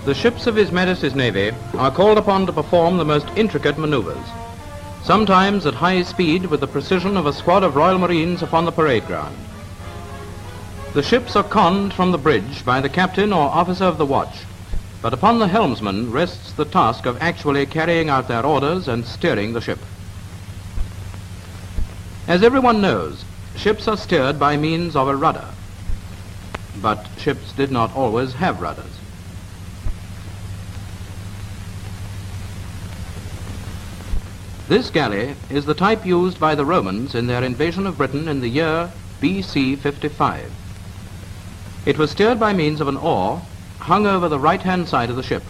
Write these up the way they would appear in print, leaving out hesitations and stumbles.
The ships of His Majesty's Navy are called upon to perform the most intricate maneuvers, sometimes at high speed with the precision of a squad of Royal Marines upon the parade ground. The ships are conned from the bridge by the captain or officer of the watch, but upon the helmsman rests the task of actually carrying out their orders and steering the ship. As everyone knows, ships are steered by means of a rudder, but ships did not always have rudders. This galley is the type used by the Romans in their invasion of Britain in the year BC 55. It was steered by means of an oar hung over the right-hand side of the ship.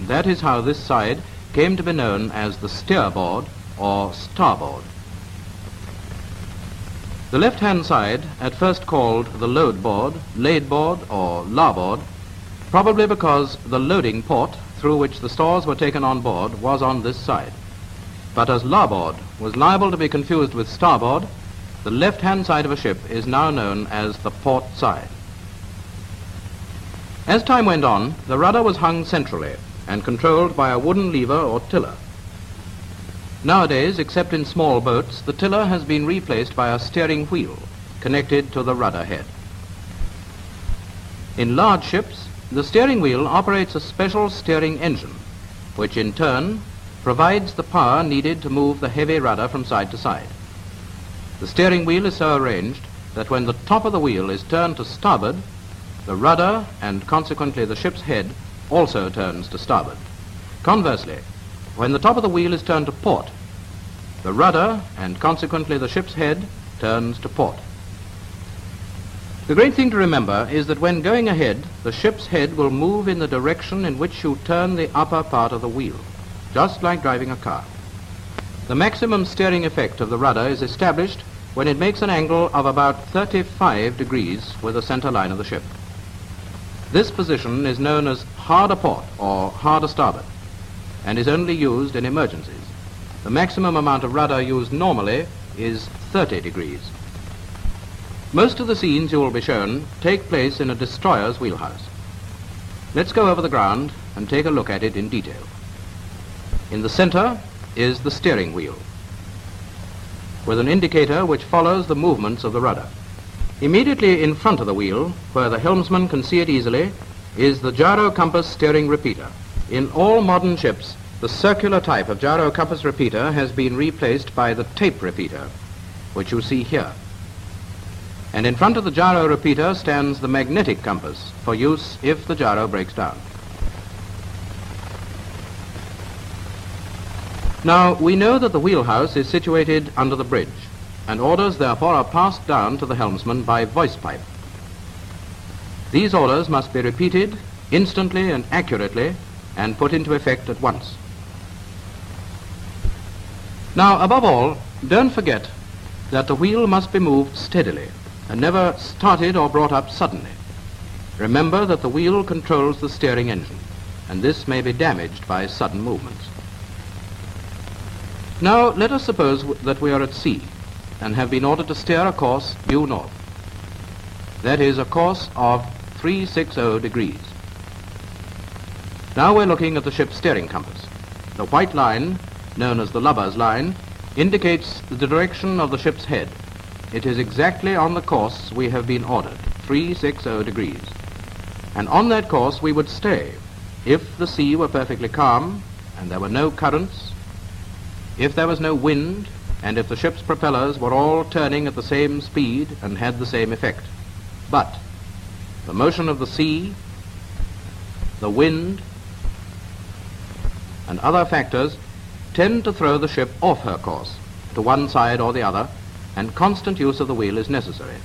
That is how this side came to be known as the steerboard or starboard. The left-hand side, at first called the load board, laid board, or larboard, probably because the loading port through which the stores were taken on board was on this side. But as larboard was liable to be confused with starboard, the left-hand side of a ship is now known as the port side. As time went on, the rudder was hung centrally and controlled by a wooden lever or tiller. Nowadays, except in small boats, the tiller has been replaced by a steering wheel connected to the rudder head. In large ships, the steering wheel operates a special steering engine, which in turn provides the power needed to move the heavy rudder from side to side. The steering wheel is so arranged that when the top of the wheel is turned to starboard, the rudder and consequently the ship's head also turns to starboard. Conversely, when the top of the wheel is turned to port, the rudder and consequently the ship's head turns to port. The great thing to remember is that when going ahead, the ship's head will move in the direction in which you turn the upper part of the wheel, just like driving a car. The maximum steering effect of the rudder is established when it makes an angle of about 35 degrees with the center line of the ship. This position is known as hard a port or hard a starboard and is only used in emergencies. The maximum amount of rudder used normally is 30 degrees. Most of the scenes you will be shown take place in a destroyer's wheelhouse. Let's go over the ground and take a look at it in detail. In the center is the steering wheel, with an indicator which follows the movements of the rudder. Immediately in front of the wheel, where the helmsman can see it easily, is the gyro compass steering repeater. In all modern ships, the circular type of gyro compass repeater has been replaced by the tape repeater, which you see here. And in front of the gyro repeater stands the magnetic compass for use if the gyro breaks down. Now, we know that the wheelhouse is situated under the bridge, and orders therefore are passed down to the helmsman by voice pipe. These orders must be repeated instantly and accurately and put into effect at once. Now, above all, don't forget that the wheel must be moved steadily and never started or brought up suddenly. Remember that the wheel controls the steering engine, and this may be damaged by sudden movements. Now, let us suppose that we are at sea and have been ordered to steer a course due north. That is a course of 360 degrees. Now we're looking at the ship's steering compass. The white line, known as the lubber's line, indicates the direction of the ship's head. It is exactly on the course we have been ordered, 360 degrees. And on that course we would stay if the sea were perfectly calm and there were no currents, if there was no wind, and if the ship's propellers were all turning at the same speed and had the same effect. But the motion of the sea, the wind, and other factors tend to throw the ship off her course to one side or the other, and constant use of the wheel is necessary.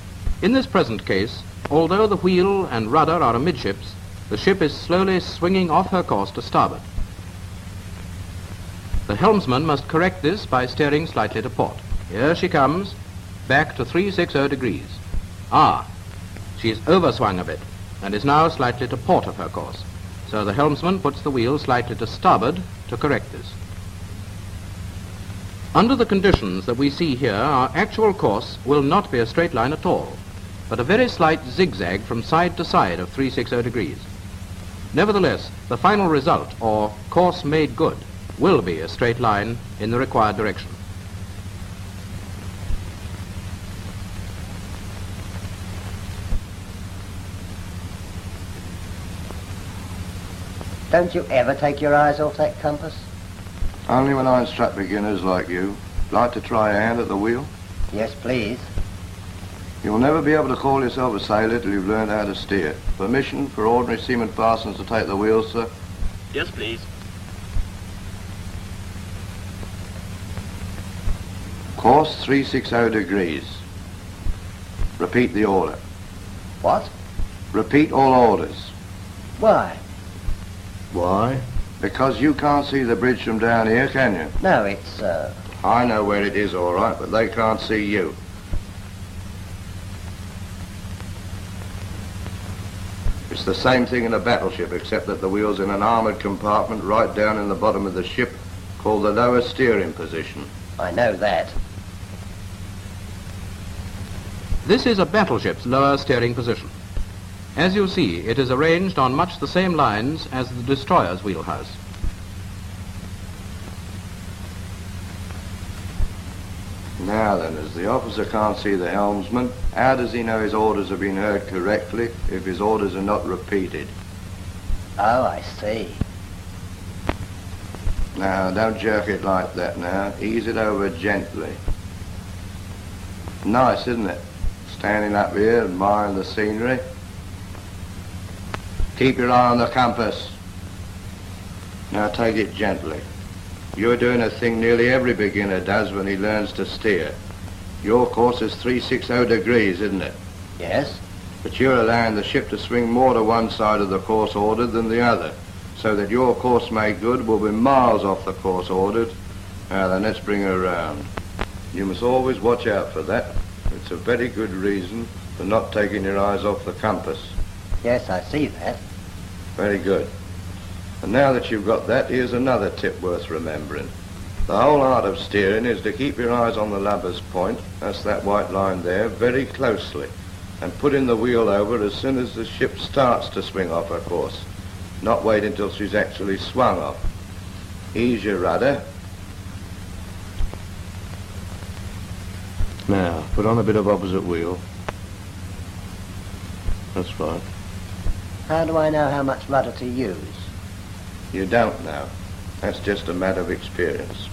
In this present case, although the wheel and rudder are amidships, the ship is slowly swinging off her course to starboard. The helmsman must correct this by steering slightly to port. Here she comes, back to 360 degrees. Ah, she's overswung a bit and is now slightly to port of her course. So the helmsman puts the wheel slightly to starboard to correct this. Under the conditions that we see here, our actual course will not be a straight line at all, but a very slight zigzag from side to side of 360 degrees. Nevertheless, the final result, or course made good, will be a straight line in the required direction. Don't you ever take your eyes off that compass? Only when I instruct beginners like you. Like to try a hand at the wheel? Yes, please. You'll never be able to call yourself a sailor till you've learned how to steer. Permission for ordinary seaman parsons to take the wheel, sir? Yes, please. Course 360 degrees. Repeat the order. What? Repeat all orders. Why? Why? Because you can't see the bridge from down here, can you? No, it's, I know where it is, all right, but they can't see you. It's the same thing in a battleship, except that the wheel's in an armoured compartment right down in the bottom of the ship, called the lower steering position. I know that. This is a battleship's lower steering position. As you see, it is arranged on much the same lines as the destroyer's wheelhouse. Now then, as the officer can't see the helmsman, how does he know his orders have been heard correctly if his orders are not repeated? Oh, I see. Now, don't jerk it like that now. Ease it over gently. Nice, isn't it? Standing up here, admiring the scenery. Keep your eye on the compass. Now take it gently. You're doing a thing nearly every beginner does when he learns to steer. Your course is 360 degrees, isn't it? Yes? But you're allowing the ship to swing more to one side of the course ordered than the other, so that your course made good will be miles off the course ordered. Now then, let's bring her round. You must always watch out for that. It's a very good reason for not taking your eyes off the compass. Yes, I see that. Very good. And now that you've got that, here's another tip worth remembering. The whole art of steering is to keep your eyes on the lubber's point, that's that white line there, very closely, and put in the wheel over as soon as the ship starts to swing off her course. Not wait until she's actually swung off. Ease your rudder. Now, put on a bit of opposite wheel. That's fine. How do I know how much rudder to use? You don't know. That's just a matter of experience.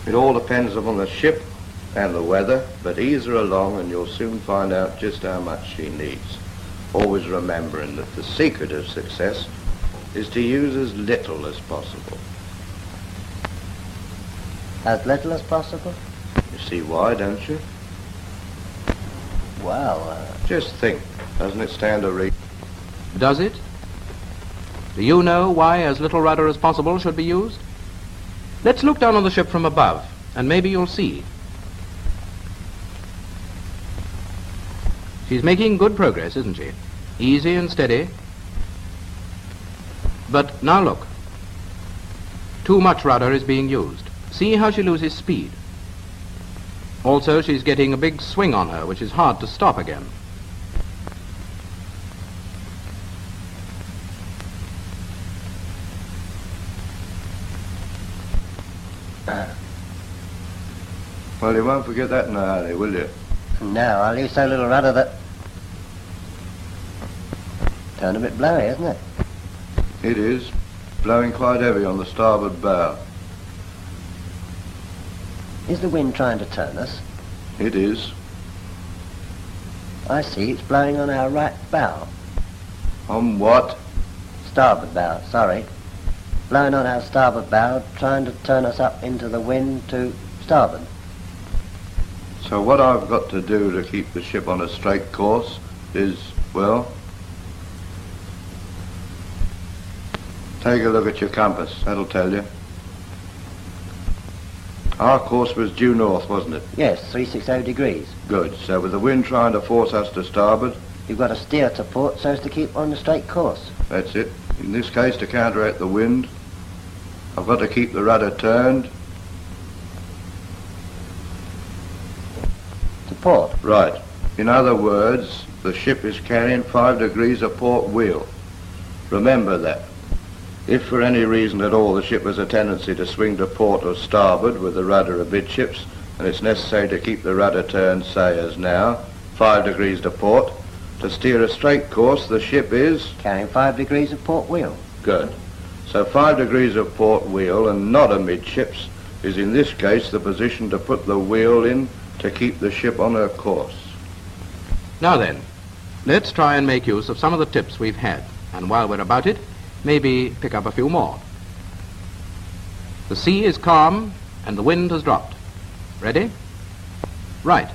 It all depends upon the ship and the weather, but ease her along and you'll soon find out just how much she needs. Always remembering that the secret of success is to use as little as possible. As little as possible? You see why, don't you? Well, Just think. Doesn't it stand to reason? Does it? Do you know why as little rudder as possible should be used? Let's look down on the ship from above, and maybe you'll see. She's making good progress, isn't she? Easy and steady. But now look. Too much rudder is being used. See how she loses speed. Also, she's getting a big swing on her, which is hard to stop again. Well, you won't forget that in a hurry, will you? no, I'll use so little rudder that... Turned a bit blowy, isn't it? It is. Blowing quite heavy on the starboard bow. Is the wind trying to turn us? It is. I see, it's blowing on our right bow. On what? Starboard bow, sorry. Blowing on our starboard bow, trying to turn us up into the wind to starboard. So what I've got to do to keep the ship on a straight course is, well, take a look at your compass. That'll tell you. Our course was due north, wasn't it? Yes, 360 degrees. Good. So with the wind trying to force us to starboard, You've got to steer to port so as to keep on the straight course. that's it. In this case, to counteract the wind, I've got to keep the rudder turned. To port. Right. In other words, the ship is carrying 5 degrees of port wheel. Remember that. If for any reason at all the ship has a tendency to swing to port or starboard with the rudder amidships, and it's necessary to keep the rudder turned, say as now, 5 degrees to port, to steer a straight course the ship is... Carrying 5 degrees of port wheel. Good. So 5 degrees of port wheel and not amidships is in this case the position to put the wheel in to keep the ship on her course. Now then, let's try and make use of some of the tips we've had, and while we're about it, maybe pick up a few more. The sea is calm and the wind has dropped. Ready? Right.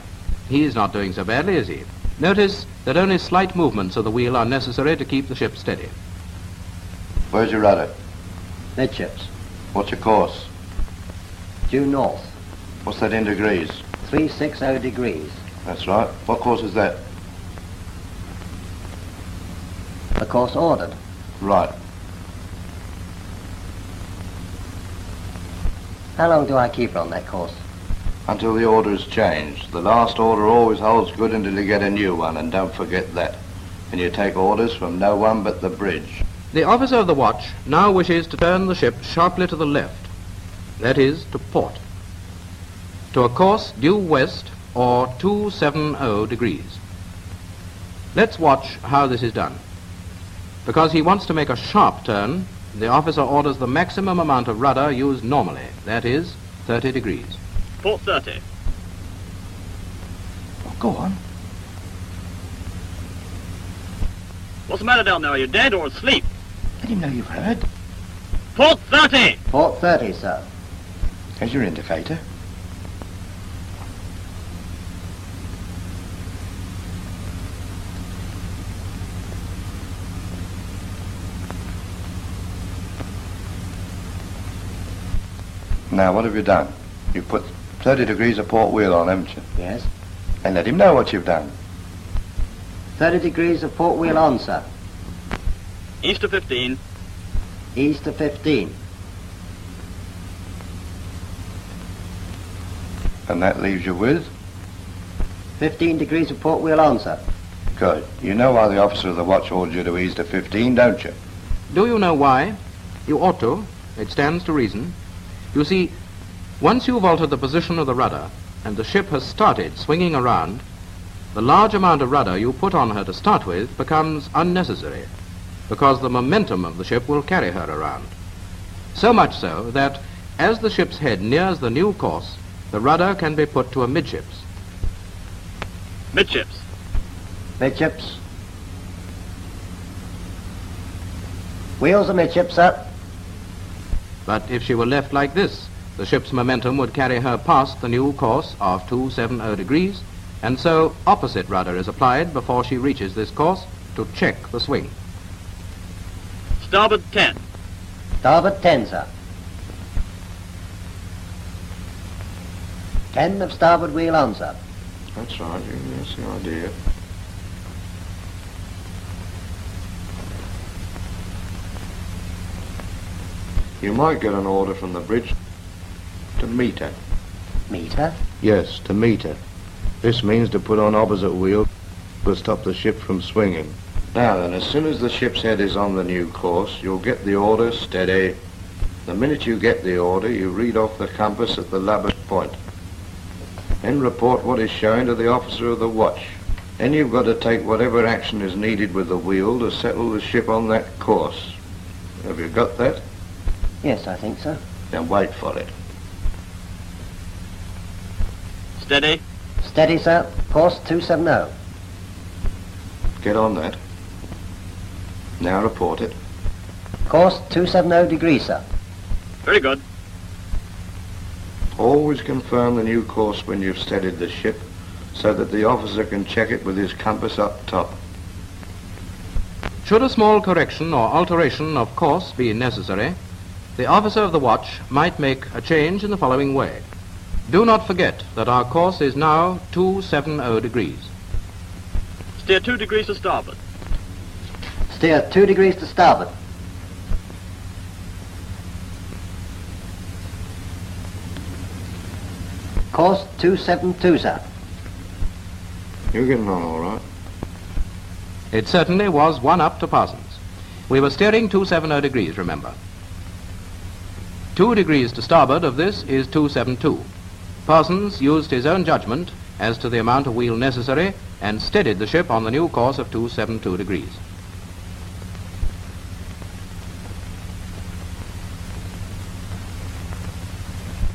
He's not doing so badly, is he? Notice that only slight movements of the wheel are necessary to keep the ship steady. Where's your rudder? Midships. What's your course? Due north. What's that in degrees? 360 degrees. That's right. What course is that? The course ordered. Right. How long do I keep her on that course? Until the order is changed. The last order always holds good until you get a new one, and don't forget that. And you take orders from no one but the bridge. The officer of the watch now wishes to turn the ship sharply to the left, that is, to port, to a course due west or 270 degrees. Let's watch how this is done. Because he wants to make a sharp turn, the officer orders the maximum amount of rudder used normally, that is, 30 degrees. Port 30. Oh, go on. What's the matter down there? Are you dead or asleep? Let him know you've heard. Port 30! Port 30, sir. There's your indicator. Now, what have you done? You've put 30 degrees of port wheel on, haven't you? Yes. And let him know what you've done. 30 degrees of port wheel on, sir. East of 15. East of 15. And that leaves you with? 15 degrees of port wheel on, sir. Good. You know why the officer of the watch ordered you to ease to 15, don't you? Do you know why? You ought to. It stands to reason. You see, once you've altered the position of the rudder and the ship has started swinging around, the large amount of rudder you put on her to start with becomes unnecessary because the momentum of the ship will carry her around. So much so that as the ship's head nears the new course, the rudder can be put to amidships. Midships. Midships. Wheels amidships, sir. But if she were left like this, the ship's momentum would carry her past the new course of 270 degrees, and so opposite rudder is applied before she reaches this course to check the swing. Starboard 10. Starboard 10, sir. 10 of starboard wheel on, sir. That's right. That's the idea. You might get an order from the bridge to meet her. Meter. Yes, to meet her. This means to put on opposite wheel to stop the ship from swinging. Now then, as soon as the ship's head is on the new course, you'll get the order steady. The minute you get the order, you read off the compass at the lubbock point. Then report what is showing to the officer of the watch. Then you've got to take whatever action is needed with the wheel to settle the ship on that course. Have you got that? Yes, I think so. Then wait for it. Steady. Steady, sir. Course 270. Get on that. Now report it. Course 270 degrees, sir. Very good. Always confirm the new course when you've steadied the ship so that the officer can check it with his compass up top. Should a small correction or alteration of course be necessary, the officer of the watch might make a change in the following way. Do not forget that our course is now 270 degrees. Steer 2 degrees to starboard. Steer 2 degrees to starboard. Course 272, sir. You're getting on all right. It certainly was one up to Parsons. We were steering 270 degrees, remember. 2 degrees to starboard of this is 272. Parsons used his own judgment as to the amount of wheel necessary and steadied the ship on the new course of 272 degrees.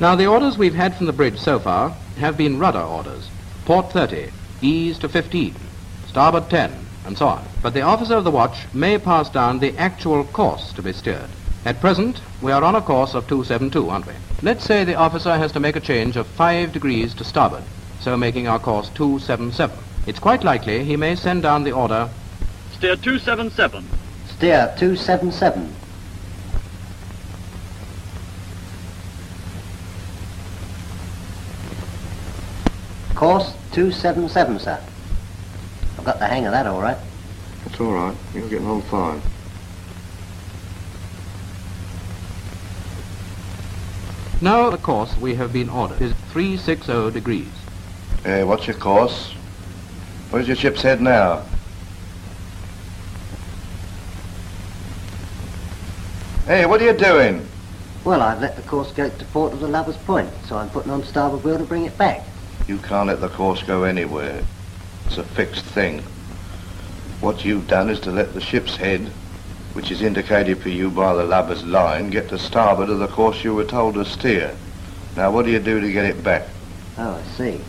Now, the orders we've had from the bridge so far have been rudder orders. Port 30, ease to 15, starboard 10, and so on. But the officer of the watch may pass down the actual course to be steered. At present, we are on a course of 272, aren't we? Let's say the officer has to make a change of 5 degrees to starboard, so making our course 277. It's quite likely he may send down the order, Steer 277. Steer 277. Course 277, sir. I've got the hang of that all right. That's all right. You're getting on fine. now the course we have been ordered is 360 degrees. Hey, what's your course? Where's your ship's head now? Hey, what are you doing? Well, I've let the course go to port of the Lover's Point, so I'm putting on starboard wheel to bring it back. You can't let the course go anywhere. It's a fixed thing. What you've done is to let the ship's head, which is indicated for you by the lubber's line, get to starboard of the course you were told to steer. Now, what do you do to get it back? Oh, I see.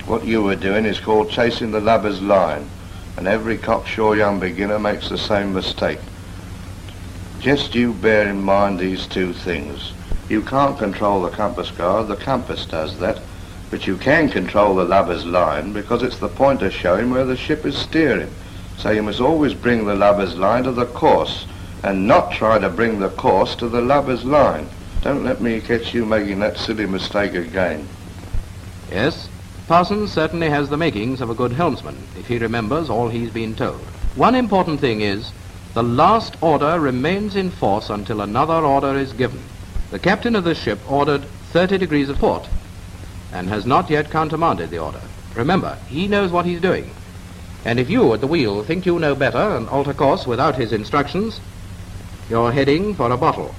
What you were doing is called chasing the lubber's line, and every cocksure young beginner makes the same mistake. Just you bear in mind these two things. You can't control the compass card, the compass does that, but you can control the lubber's line because it's the pointer showing where the ship is steering. So you must always bring the lubber's line to the course and not try to bring the course to the lubber's line. Don't let me catch you making that silly mistake again. Yes, Parsons certainly has the makings of a good helmsman, if he remembers all he's been told. One important thing is, the last order remains in force until another order is given. The captain of this ship ordered 30 degrees of port and has not yet countermanded the order. Remember, he knows what he's doing. And if you at the wheel think you know better and alter course without his instructions, you're heading for a bottle.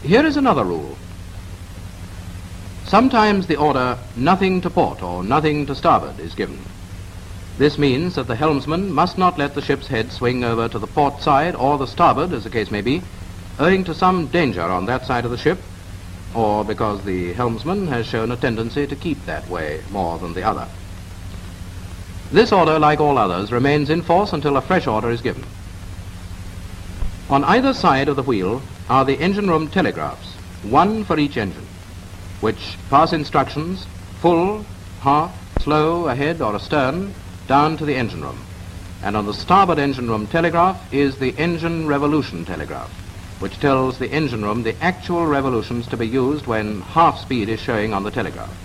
Here is another rule. Sometimes the order nothing to port or nothing to starboard is given. This means that the helmsman must not let the ship's head swing over to the port side or the starboard, as the case may be, owing to some danger on that side of the ship, or because the helmsman has shown a tendency to keep that way more than the other. This order, like all others, remains in force until a fresh order is given. On either side of the wheel are the engine room telegraphs, one for each engine, which pass instructions, full, half, slow, ahead or astern, down to the engine room. And on the starboard engine room telegraph is the engine revolution telegraph, which tells the engine room the actual revolutions to be used when half speed is showing on the telegraph.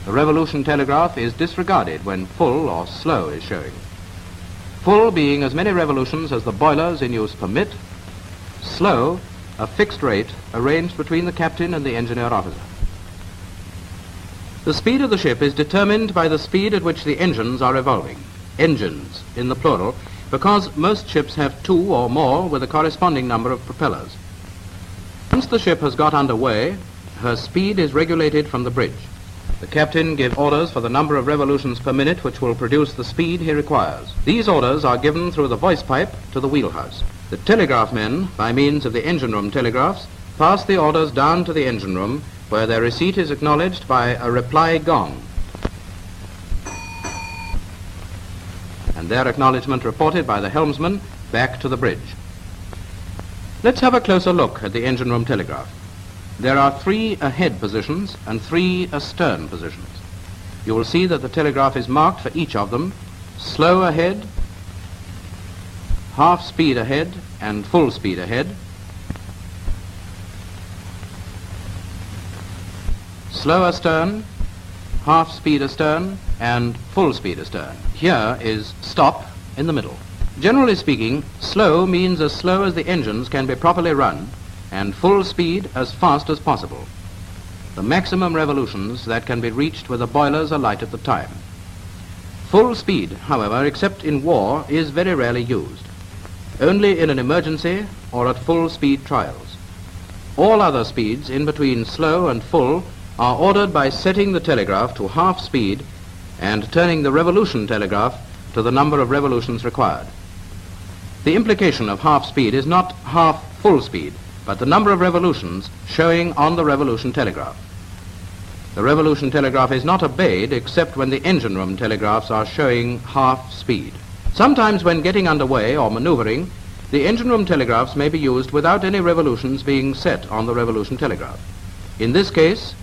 The revolution telegraph is disregarded when full or slow is showing. Full being as many revolutions as the boilers in use permit, slow a fixed rate arranged between the captain and the engineer officer. The speed of the ship is determined by the speed at which the engines are revolving. Engines, in the plural, because most ships have two or more with a corresponding number of propellers. Once the ship has got under way, her speed is regulated from the bridge. The captain gives orders for the number of revolutions per minute which will produce the speed he requires. These orders are given through the voice pipe to the wheelhouse. The telegraph men, by means of the engine room telegraphs, pass the orders down to the engine room, where their receipt is acknowledged by a reply gong, and their acknowledgement reported by the helmsman back to the bridge. Let's have a closer look at the engine room telegraph. There are 3 ahead positions and 3 astern positions. You will see that the telegraph is marked for each of them: slow ahead, half speed ahead, and full speed ahead. Slow astern, half speed astern, and full speed astern. Here is stop in the middle. Generally speaking, slow means as slow as the engines can be properly run, and full speed as fast as possible. The maximum revolutions that can be reached with the boilers alight at the time. Full speed, however, except in war, is very rarely used. only in an emergency or at full speed trials. All other speeds in between slow and full are ordered by setting the telegraph to half speed and turning the revolution telegraph to the number of revolutions required. The implication of half speed is not half full speed, but the number of revolutions showing on the revolution telegraph. The revolution telegraph is not obeyed except when the engine room telegraphs are showing half speed. Sometimes when getting underway or maneuvering, the engine room telegraphs may be used without any revolutions being set on the revolution telegraph. In this case,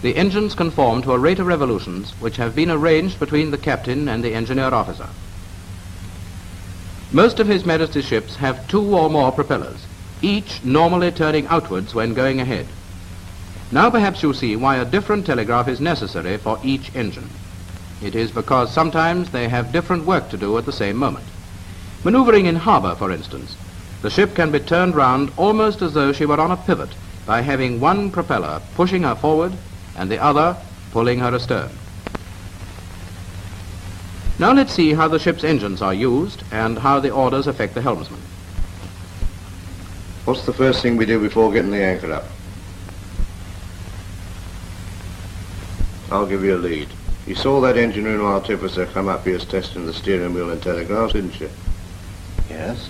the engines conform to a rate of revolutions which have been arranged between the captain and the engineer officer. Most of His Majesty's ships have 2 or more propellers, each normally turning outwards when going ahead. Now perhaps you see why a different telegraph is necessary for each engine. It is because sometimes they have different work to do at the same moment. Maneuvering in harbour, for instance, the ship can be turned round almost as though she were on a pivot by having one propeller pushing her forward and the other pulling her astern. Now let's see how the ship's engines are used and how the orders affect the helmsman. What's the first thing we do before getting the anchor up? I'll give you a lead. You saw that engine room artificer come up here testing the steering wheel and telegraphs, didn't you? Yes.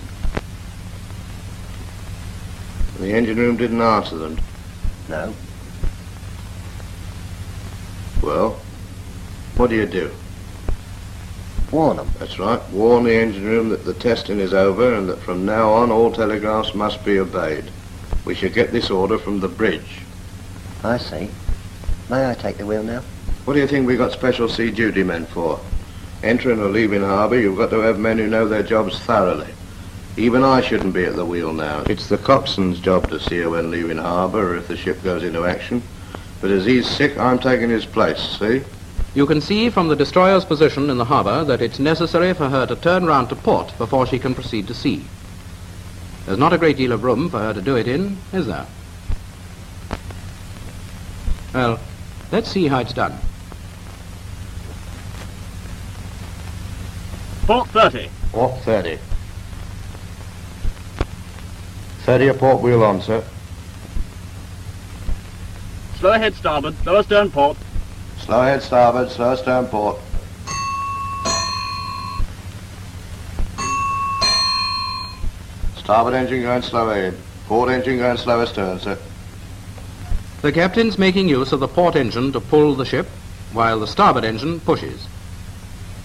The engine room didn't answer them. No. Well, what do? Warn them. That's right. Warn the engine room that the testing is over and that from now on all telegraphs must be obeyed. We should get this order from the bridge. I see. May I take the wheel now? What do you think we got special sea duty men for? Entering or leaving harbour, you've got to have men who know their jobs thoroughly. Even I shouldn't be at the wheel now. It's the coxswain's job to see her when leaving harbour or if the ship goes into action. But as he's sick, I'm taking his place, see? You can see from the destroyer's position in the harbour that it's necessary for her to turn round to port before she can proceed to sea. There's not a great deal of room for her to do it in, is there? Well, let's see how it's done. Port 30. Port 30. 30 a port wheel on, sir. Slow ahead starboard, lower stern port. Slow ahead starboard, slow stern port. Starboard engine going slow ahead. Port engine going slow astern, sir. The captain's making use of the port engine to pull the ship, while the starboard engine pushes.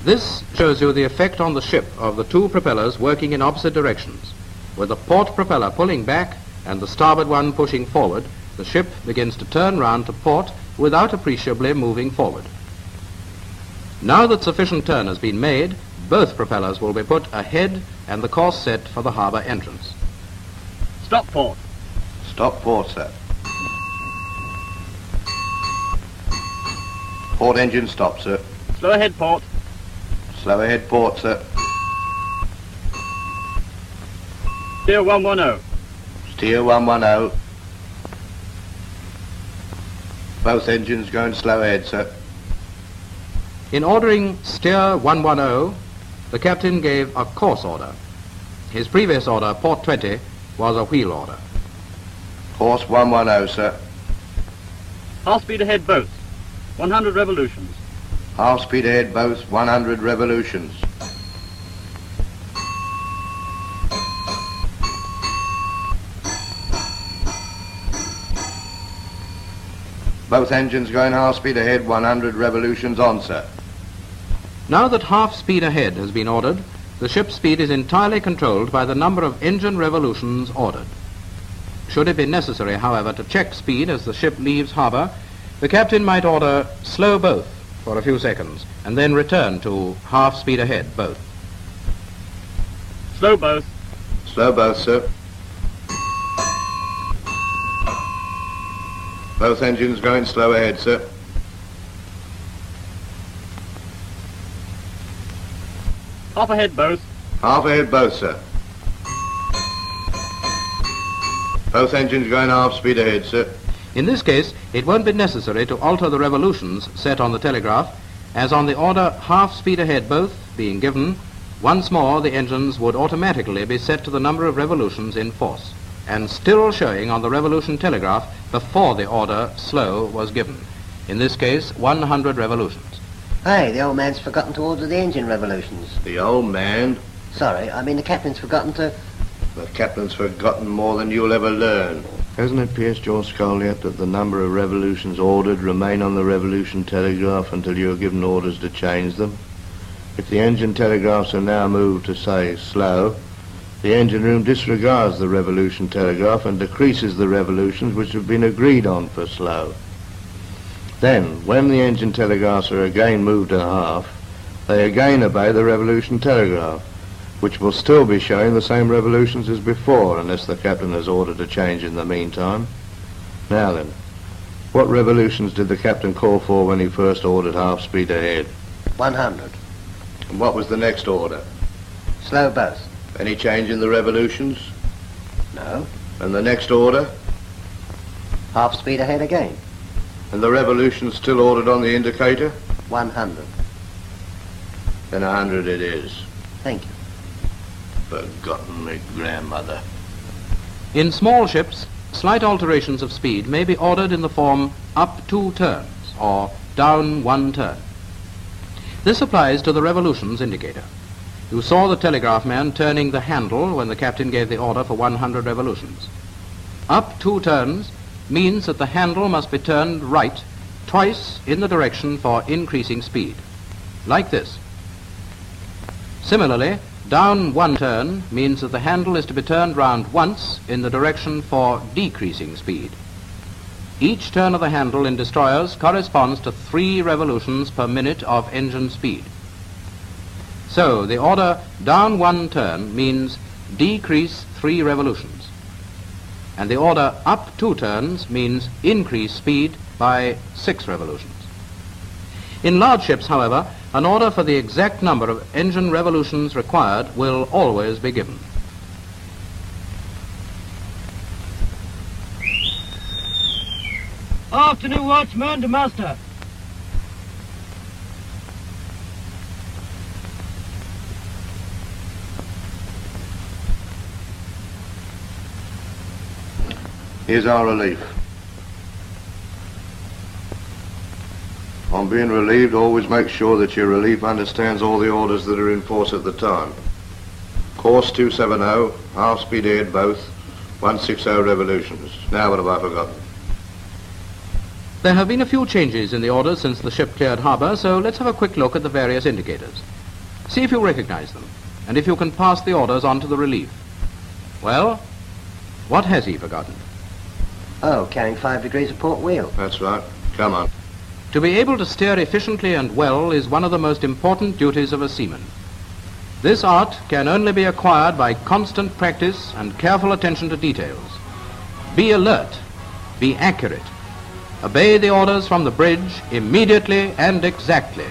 This shows you the effect on the ship of the 2 propellers working in opposite directions. With the port propeller pulling back and the starboard one pushing forward, the ship begins to turn round to port without appreciably moving forward. Now that sufficient turn has been made, both propellers will be put ahead and the course set for the harbour entrance. Stop port. Stop port, sir. Port engine stop, sir. Slow ahead port. Slow ahead port, sir. Steer 110. Steer 110. Both engines going slow ahead, sir. In ordering steer 110, the captain gave a course order. His previous order, port 20, was a wheel order. Course 110, sir. Half speed ahead both. 100 revolutions. Half speed ahead both, 100 revolutions. Both engines going half speed ahead, 100 revolutions on, sir. Now that half speed ahead has been ordered, the ship's speed is entirely controlled by the number of engine revolutions ordered. Should it be necessary, however, to check speed as the ship leaves harbour, the captain might order slow both for a few seconds and then return to half speed ahead both. Slow both. Slow both, sir. Both engines going slow ahead, sir. Half ahead both. Half ahead both, sir. Both engines going half speed ahead, sir. In this case, it won't be necessary to alter the revolutions set on the telegraph, as on the order half speed ahead both being given, once more the engines would automatically be set to the number of revolutions in force, and still showing on the revolution telegraph before the order slow was given. In this case, 100 revolutions. Hey, the old man's forgotten to order the engine revolutions. The old man? Sorry, I mean the captain's forgotten to... The captain's forgotten more than you'll ever learn. Hasn't it pierced your skull yet that the number of revolutions ordered remain on the revolution telegraph until you are given orders to change them? If the engine telegraphs are now moved to, say, slow, the engine room disregards the revolution telegraph and decreases the revolutions which have been agreed on for slow. Then, when the engine telegraphs are again moved to half, they again obey the revolution telegraph, which will still be showing the same revolutions as before, unless the captain has ordered a change in the meantime. Now then, what revolutions did the captain call for when he first ordered half speed ahead? 100. And what was the next order? Slow burst. Any change in the revolutions? No. And the next order? Half speed ahead again. And the revolutions still ordered on the indicator? 100. Then 100 it is. Thank you. Forgotten me grandmother. In small ships, slight alterations of speed may be ordered in the form up 2 turns or down 1 turn. This applies to the revolutions indicator. You saw the telegraph man turning the handle when the captain gave the order for 100 revolutions. Up 2 turns means that the handle must be turned right twice in the direction for increasing speed, like this. Similarly, down 1 turn means that the handle is to be turned round once in the direction for decreasing speed. Each turn of the handle in destroyers corresponds to 3 revolutions per minute of engine speed. So the order down 1 turn means decrease 3 revolutions, and the order up 2 turns means increase speed by 6 revolutions. In large ships, however, an order for the exact number of engine revolutions required will always be given. Afternoon, watchman to master. Here's our relief. On being relieved, always make sure that your relief understands all the orders that are in force at the time. Course 270, half speed ahead both, 160 revolutions. Now what have I forgotten? There have been a few changes in the orders since the ship cleared harbour, so let's have a quick look at the various indicators. See if you recognize them, and if you can pass the orders on to the relief. Well, what has he forgotten? Oh, carrying 5 degrees of port wheel. That's right. Come on. To be able to steer efficiently and well is one of the most important duties of a seaman. This art can only be acquired by constant practice and careful attention to details. Be alert, be accurate. Obey the orders from the bridge immediately and exactly.